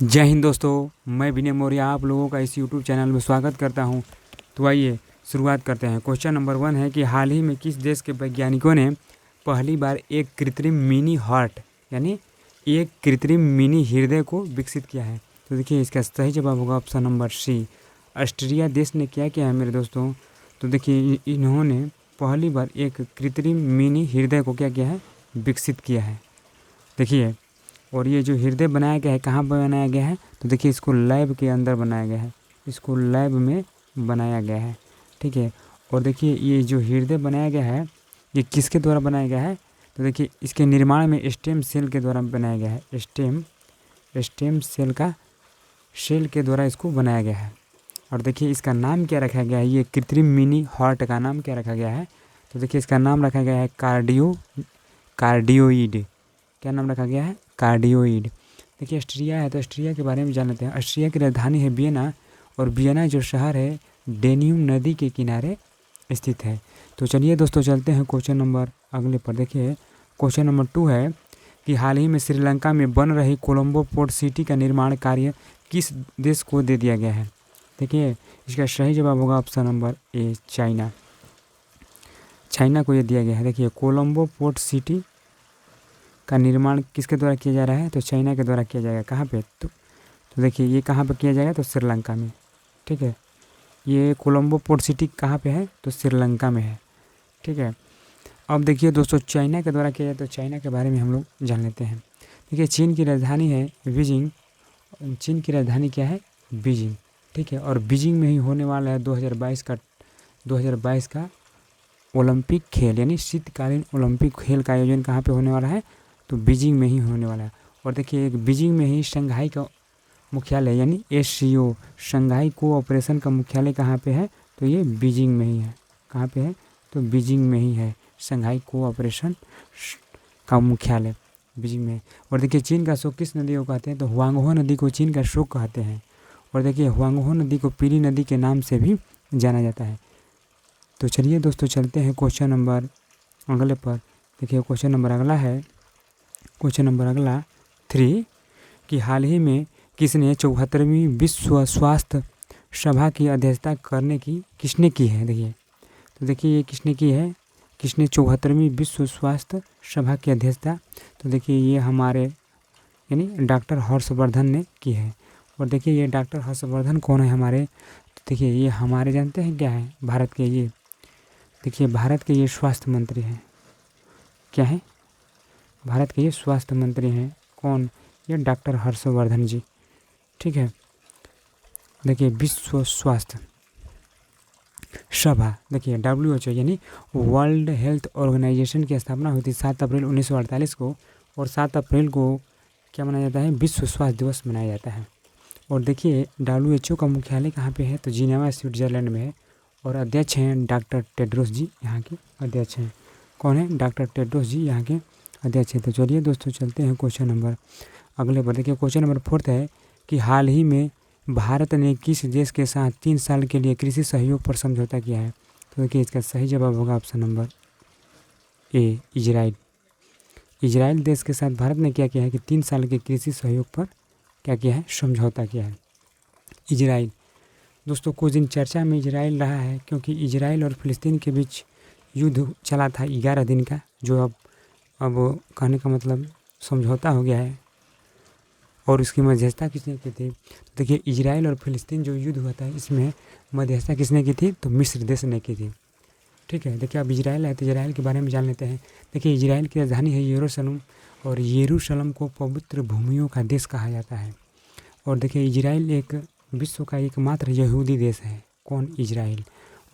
जय हिंद दोस्तों, मैं विनय मौर्य आप लोगों का इस यूट्यूब चैनल में स्वागत करता हूं। तो आइए शुरुआत करते हैं। क्वेश्चन नंबर 1 है कि हाल ही में किस देश के वैज्ञानिकों ने पहली बार एक कृत्रिम मिनी हार्ट यानी एक कृत्रिम मिनी हृदय को विकसित किया है? तो देखिए इसका सही जवाब होगा ऑप्शन नंबर सी, ऑस्ट्रिया देश ने क्या किया है मेरे दोस्तों। तो देखिए इन्होंने पहली बार एक कृत्रिम मिनी हृदय को क्या किया है, विकसित किया है। देखिए, और ये जो हृदय बनाया गया है कहाँ पर बनाया गया है? तो देखिए इसको लैब के अंदर बनाया गया है, इसको लैब में बनाया गया है। ठीक है, और देखिए ये जो हृदय बनाया गया है ये किसके द्वारा बनाया गया है? तो देखिए इसके निर्माण में स्टेम सेल के द्वारा बनाया गया है। स्टेम सेल के द्वारा इसको बनाया गया है। और देखिए इसका नाम क्या रखा गया है? ये कृत्रिम मिनी हार्ट का नाम क्या रखा गया है? तो देखिए इसका नाम रखा गया है कार्डियोइड। क्या नाम रखा गया है? कार्डियोइड। देखिए ऑस्ट्रिया है तो ऑस्ट्रिया के बारे में जान लेते हैं। ऑस्ट्रिया की राजधानी है वियना, और वियना जो शहर है डेन्यूब नदी के किनारे स्थित है। तो चलिए दोस्तों चलते हैं क्वेश्चन नंबर अगले पर। देखिए क्वेश्चन नंबर 2 है कि हाल ही में श्रीलंका में बन रही कोलंबो पोर्ट सिटी का निर्माण कार्य किस देश को दे दिया गया है? देखिए इसका सही जवाब होगा ऑप्शन नंबर ए, चाइना को ये दिया गया है। देखिए कोलंबो पोर्ट सिटी का निर्माण किसके द्वारा किया जा रहा है? तो चाइना के द्वारा किया जाएगा। कहाँ पे? तो देखिए ये कहाँ पे किया जाएगा? तो श्रीलंका में। ठीक है, ये कोलंबो पोर्ट सिटी कहाँ पे है? तो श्रीलंका में है। ठीक है, अब देखिए दोस्तों चाइना के द्वारा किया जाए तो चाइना के बारे में हम लोग जान लेते हैं। देखिए चीन की राजधानी है बीजिंग। चीन की राजधानी क्या है? बीजिंग। ठीक है, और बीजिंग में ही होने वाला है 2022 का ओलंपिक खेल यानी शीतकालीन ओलंपिक खेल का आयोजन कहाँ पे होने वाला है? तो बीजिंग में ही होने वाला है। और देखिए एक बीजिंग में ही शंघाई का मुख्यालय यानी SCO शंघाई कोऑपरेशन का मुख्यालय कहाँ पे है? तो ये बीजिंग में ही है। कहाँ पे है? तो बीजिंग में ही है शंघाई कोऑपरेशन का मुख्यालय बीजिंग में। और देखिए चीन का शोक किस नदी को कहते हैं? तो हुआंगहो नदी को चीन का शोक कहते हैं। और देखिए हुआंगहो नदी को पीली नदी के नाम से भी जाना जाता है। तो चलिए दोस्तों चलते हैं क्वेश्चन नंबर अगले पर। देखिए क्वेश्चन नंबर अगला 3 कि हाल ही में किसने 74वीं विश्व स्वास्थ्य सभा की अध्यक्षता किसने की है? देखिए तो देखिए ये किसने की है? किसने 74वीं विश्व स्वास्थ्य सभा की अध्यक्षता? तो देखिए ये हमारे यानी डॉक्टर हर्षवर्धन ने की है। और देखिए ये डॉक्टर हर्षवर्धन कौन है हमारे? तो देखिए ये हमारे जानते हैं क्या है? भारत के ये देखिए भारत के ये स्वास्थ्य मंत्री हैं। क्या है? भारत के ये स्वास्थ्य मंत्री हैं। कौन? ये डॉक्टर हर्षवर्धन जी। ठीक है, देखिए विश्व स्वास्थ्य सभा देखिए WHO यानी वर्ल्ड हेल्थ ऑर्गेनाइजेशन की स्थापना हुई थी 7 अप्रैल 1948 को, और 7 अप्रैल को क्या मनाया जाता है? विश्व स्वास्थ्य दिवस मनाया जाता है। और देखिए WHO का मुख्यालय कहाँ पे है? तो जिनेवा स्विट्जरलैंड में है, और अध्यक्ष हैं डॉक्टर टेड्रोस जी, यहाँ के अध्यक्ष हैं। कौन है? डॉक्टर टेड्रोस जी यहाँ के अध्यक्ष हैं। तो चलिए दोस्तों चलते हैं क्वेश्चन नंबर अगले पर। देखिए क्वेश्चन नंबर 4 है कि हाल ही में भारत ने किस देश के साथ 3 साल के लिए कृषि सहयोग पर समझौता किया है? तो देखिए इसका सही जवाब होगा option number A, Israel. Israel देश के साथ भारत ने क्या किया है कि 3 साल के कृषि सहयोग पर क्या किया है? समझौता किया है। इजराइल दोस्तों कुछ दिन चर्चा में इजराइल रहा है, क्योंकि इजराइल और फिलिस्तीन के बीच युद्ध चला था 11 दिन का, जो अब कहने का मतलब समझौता हो गया है। और इसकी मध्यस्थता किसने की थी? तो देखिए इजराइल और फिलिस्तीन जो युद्ध हुआ था इसमें मध्यस्थता किसने की थी? तो मिस्र देश ने की थी। ठीक है, देखिए अब इजराइल है तो इजराइल के बारे में जान लेते हैं। देखिए इजराइल की राजधानी है यरूशलेम, और यरूशलेम को पवित्र भूमियों का देश कहा जाता है। और देखिए इजराइल एक विश्व का एकमात्र यहूदी देश है। कौन? इजराइल।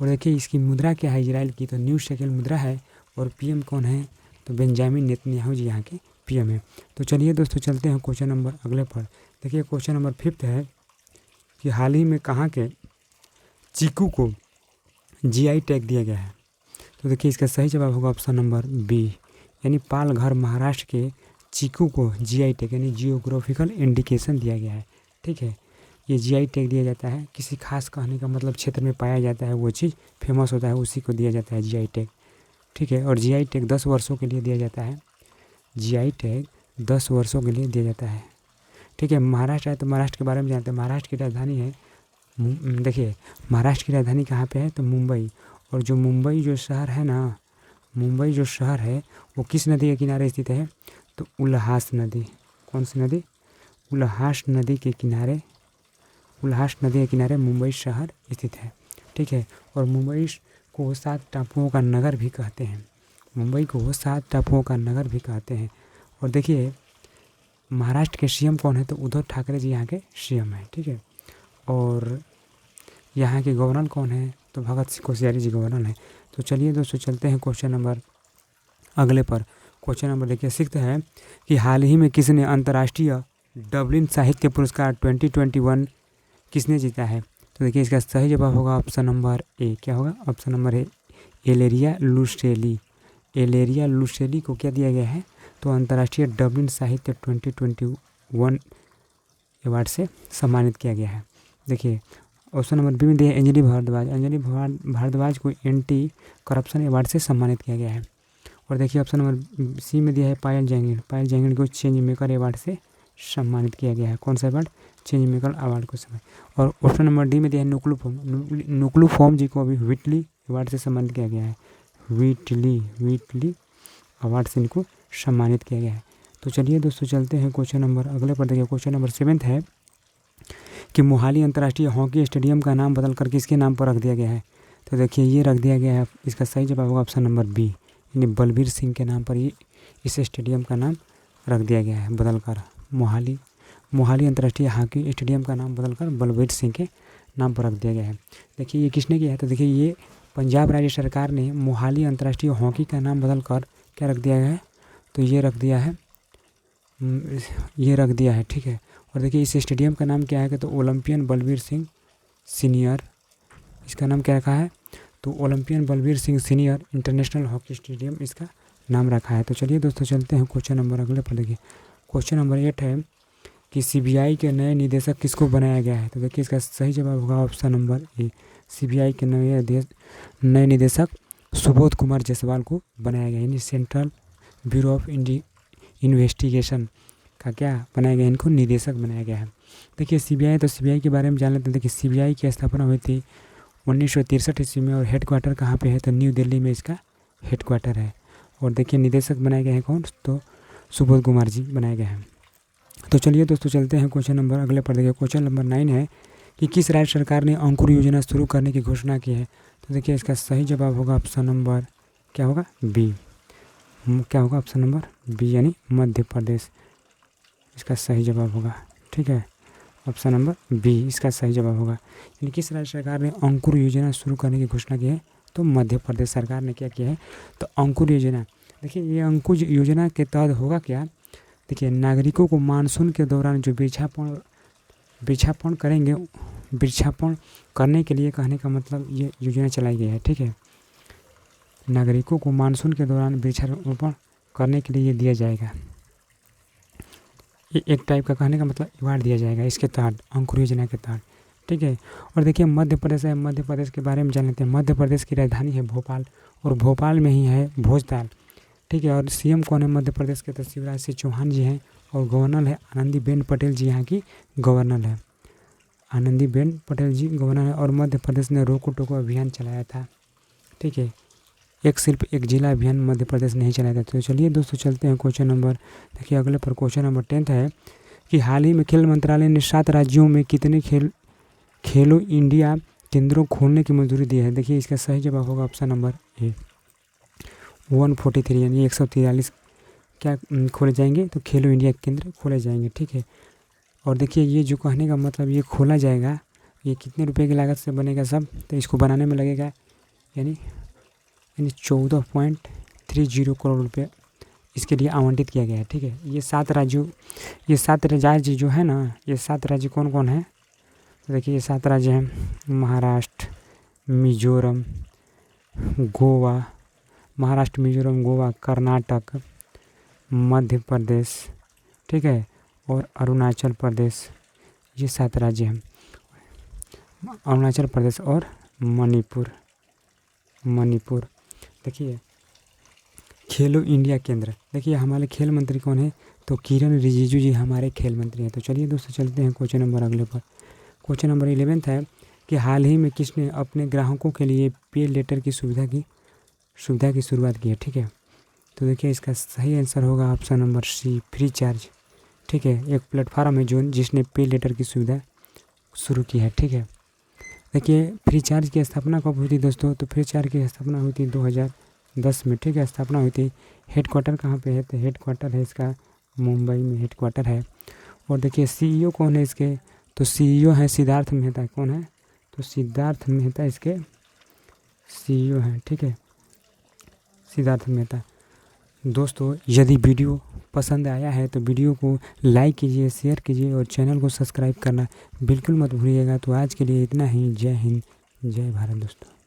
और देखिए इसकी मुद्रा क्या है इजराइल की? तो न्यू शेकेल मुद्रा है। और PM कौन है? तो बेंजामिन नेतन्याहू जी यहाँ के PM है। तो चलिए दोस्तों चलते हैं क्वेश्चन नंबर अगले पर। देखिए क्वेश्चन नंबर 5 है कि हाल ही में कहाँ के चीकू को GI टैग दिया गया है? तो देखिए इसका सही जवाब होगा ऑप्शन नंबर बी, यानी पालघर महाराष्ट्र के चीकू को GI टैग यानी जियोग्राफिकल इंडिकेशन दिया गया है। ठीक है, ये GI टैग दिया जाता है किसी खास कहने का मतलब क्षेत्र में पाया जाता है, वो चीज़ फेमस होता है, उसी को दिया जाता है GI टैग। ठीक है, और GI टैग 10 वर्षों के लिए दिया जाता है। GI टैग 10 वर्षों के लिए दिया जाता है। ठीक है। महाराष्ट्र है तो महाराष्ट्र के बारे में जानते हैं। महाराष्ट्र की राजधानी है देखिए महाराष्ट्र की राजधानी कहाँ पे है तो मुंबई। और जो मुंबई जो शहर है ना, मुंबई जो शहर है वो किस नदी के किनारे स्थित है तो उल्हास नदी। कौन सी नदी? उल्हास नदी के किनारे, उल्हास नदी के किनारे मुंबई शहर स्थित है, ठीक है। और मुंबई को 7 टापुओं का नगर भी कहते हैं। मुंबई को 7 टापुओं का नगर भी कहते हैं। और देखिए महाराष्ट्र के सीएम कौन है तो उद्धव ठाकरे जी यहाँ के सीएम हैं, ठीक है। और यहाँ के गवर्नर कौन है तो भगत सिंह कोश्यारी जी गवर्नर हैं। तो चलिए दोस्तों चलते हैं क्वेश्चन नंबर अगले पर। क्वेश्चन नंबर देखिए सीखते हैं कि हाल ही में किसने अंतर्राष्ट्रीय डबलिन साहित्य पुरस्कार 2021 किसने जीता है। तो देखिए इसका सही जवाब होगा ऑप्शन नंबर ए। क्या होगा? Option number A, एलेरिया लुसेली। एलेरिया लुसेली को क्या दिया गया है तो अंतर्राष्ट्रीय डबलिन साहित्य 2021 अवार्ड से सम्मानित किया गया है। देखिए ऑप्शन नंबर बी में दिया है अंजलि भारद्वाज। अंजलि भारद्वाज को एंटी करप्शन अवार्ड से सम्मानित किया गया है। और देखिए ऑप्शन नंबर सी में दिया है पायल जैंगिड़। पायल जैंगिड़ को चेंज मेकर अवार्ड से सम्मानित किया गया है। कौन सा अवार्ड? चेंज मेकर अवार्ड को सम्मानित। और ऑप्शन नंबर डी में दिया है नुक्लू फोम। नुक्लू फोम जी को अभी व्हिटली अवार्ड से सम्मानित किया गया है। व्हिटली अवार्ड से इनको सम्मानित किया गया है। तो चलिए दोस्तों चलते हैं क्वेश्चन नंबर अगले पर। देखिए क्वेश्चन नंबर 7 है कि मोहाली अंतर्राष्ट्रीय हॉकी स्टेडियम का नाम बदल कर किसके नाम पर रख दिया गया है। तो देखिए ये रख दिया गया है, इसका सही जवाब होगा ऑप्शन नंबर बी, यानी बलबीर सिंह के नाम पर ही इस स्टेडियम का नाम रख दिया गया है बदलकर। मोहाली अंतर्राष्ट्रीय हॉकी स्टेडियम का नाम बदलकर बलबीर सिंह के नाम पर रख दिया गया है। देखिए ये किसने किया है तो देखिए ये पंजाब राज्य सरकार ने मोहाली अंतर्राष्ट्रीय हॉकी का नाम बदलकर क्या रख दिया है तो ये रख दिया है, ठीक है। और देखिए इस स्टेडियम का नाम क्या है तो ओलंपियन बलबीर सिंह सीनियर, इसका नाम क्या रखा है तो Olympian Balbir Singh senior international hockey stadium इसका नाम रखा है। तो चलिए दोस्तों चलते हैं क्वेश्चन नंबर अगले पर। देखिए क्वेश्चन नंबर 8 है कि सीबीआई के नए निदेशक किसको बनाया गया है। तो देखिए इसका सही जवाब होगा ऑप्शन नंबर ए, सीबीआई के नए निदेशक सुबोध कुमार जायसवाल को बनाया गया, यानी सेंट्रल ब्यूरो ऑफ इन्वेस्टिगेशन का क्या बनाया गया, इनको निदेशक बनाया गया है। देखिए सीबीआई, तो सीबीआई के बारे में जान लेते हैं। देखिए सीबीआई की स्थापना हुई थी 1963 ईस्वी में और हेडक्वार्टर कहाँ पे है तो न्यू दिल्ली में इसका हेडक्वार्टर है। और देखिए निदेशक बनाए गए हैं कौन तो सुबोध कुमार जी बनाए गए हैं। तो चलिए दोस्तों चलते हैं क्वेश्चन नंबर अगले पर। देखिए क्वेश्चन नंबर 9 है कि किस राज्य सरकार ने अंकुर योजना शुरू करने की घोषणा की है। तो देखिए इसका सही जवाब होगा ऑप्शन नंबर क्या होगा बी, क्या होगा ऑप्शन नंबर बी, यानी मध्य प्रदेश इसका सही जवाब होगा, ठीक है। ऑप्शन नंबर बी इसका सही जवाब होगा। यानी किस राज्य सरकार ने अंकुर योजना शुरू करने की घोषणा की है तो मध्य प्रदेश सरकार ने क्या किया है तो अंकुर योजना। देखिए ये अंकुर योजना के तहत होगा क्या, देखिए नागरिकों को मानसून के दौरान जो वृक्षारोपण करेंगे, वृक्षारोपण करने के लिए कहने का मतलब ये योजना चलाई गई है, ठीक है। नागरिकों को मानसून के दौरान वृक्षारोपण करने के लिए ये दिया जाएगा, ये एक टाइप का कहने का मतलब अवार्ड दिया जाएगा इसके तहत, अंकुर योजना के तहत, ठीक है। और देखिए मध्य प्रदेश है, मध्य प्रदेश के बारे में जान लेते हैं। मध्य प्रदेश की राजधानी है भोपाल और भोपाल में ही है भोजताल, ठीक है। और सीएम कौन है मध्य प्रदेश के तो शिवराज सिंह चौहान जी हैं और गवर्नर है आनंदीबेन पटेल जी, यहाँ की गवर्नर है आनंदीबेन पटेल जी गवर्नर है। और मध्य प्रदेश ने रोको टोको अभियान चलाया था, ठीक है। सिर्फ एक जिला अभियान मध्य प्रदेश नहीं चलाया था। तो चलिए दोस्तों चलते हैं क्वेश्चन नंबर, देखिए अगले पर क्वेश्चन नंबर 10 है कि हाल ही में खेल मंत्रालय ने 7 राज्यों में कितने खेलो इंडिया केंद्रों खोलने की मंजूरी दी है। देखिए इसका सही जवाब होगा ऑप्शन नंबर ए 143, यानी 143 क्या खोले जाएंगे तो खेलो इंडिया केंद्र खोले जाएंगे, ठीक है। और देखिए ये जो कहने का मतलब ये खोला जाएगा, ये कितने रुपए की लागत से बनेगा सब, तो इसको बनाने में लगेगा यानी 14.30 करोड़ रुपये इसके लिए आवंटित किया गया है, ठीक है। ये 7 राज्य जो है ना, ये 7 राज्य कौन कौन है तो देखिए ये 7 राज्य हैं महाराष्ट्र, मिजोरम, गोवा, कर्नाटक, मध्य प्रदेश, ठीक है, और अरुणाचल प्रदेश, ये 7 राज्य हैं। अरुणाचल प्रदेश और मणिपुर। देखिए खेलो इंडिया केंद्र, देखिए हमारे खेल मंत्री कौन है तो किरण रिजिजू जी हमारे खेल मंत्री हैं। तो चलिए दोस्तों चलते हैं क्वेश्चन नंबर अगले पर। क्वेश्चन नंबर 11 है कि हाल ही में किसने अपने ग्राहकों के लिए पे लेटर की सुविधा की शुरुआत की है। ठीक है, तो देखिए इसका सही आंसर होगा option number C, free charge. ठीक है, एक प्लेटफॉर्म है जिसने पे लेटर की सुविधा शुरू की है। ठीक है, देखिए फ्री चार्ज की स्थापना कब हुई थी दोस्तों? तो फ्री चार्ज की स्थापना हुई थी 2010 में। ठीक है, स्थापना हुई थी। हेडक्वार्टर कहाँ पे है? तो हेडक्वार्टर है इसका मुंबई में हेडक्वार्टर है। और देखिए सीईओ कौन है इसके? तो सीईओ है सिद्धार्थ मेहता। कौन है? तो सिद्धार्थ मेहता इसके सीईओ हैं। ठीक है, सिद्धार्थ मेहता। दोस्तों यदि वीडियो पसंद आया है तो वीडियो को लाइक कीजिए, शेयर कीजिए और चैनल को सब्सक्राइब करना बिल्कुल मत भूलिएगा। तो आज के लिए इतना ही। जय हिंद, जय भारत दोस्तों।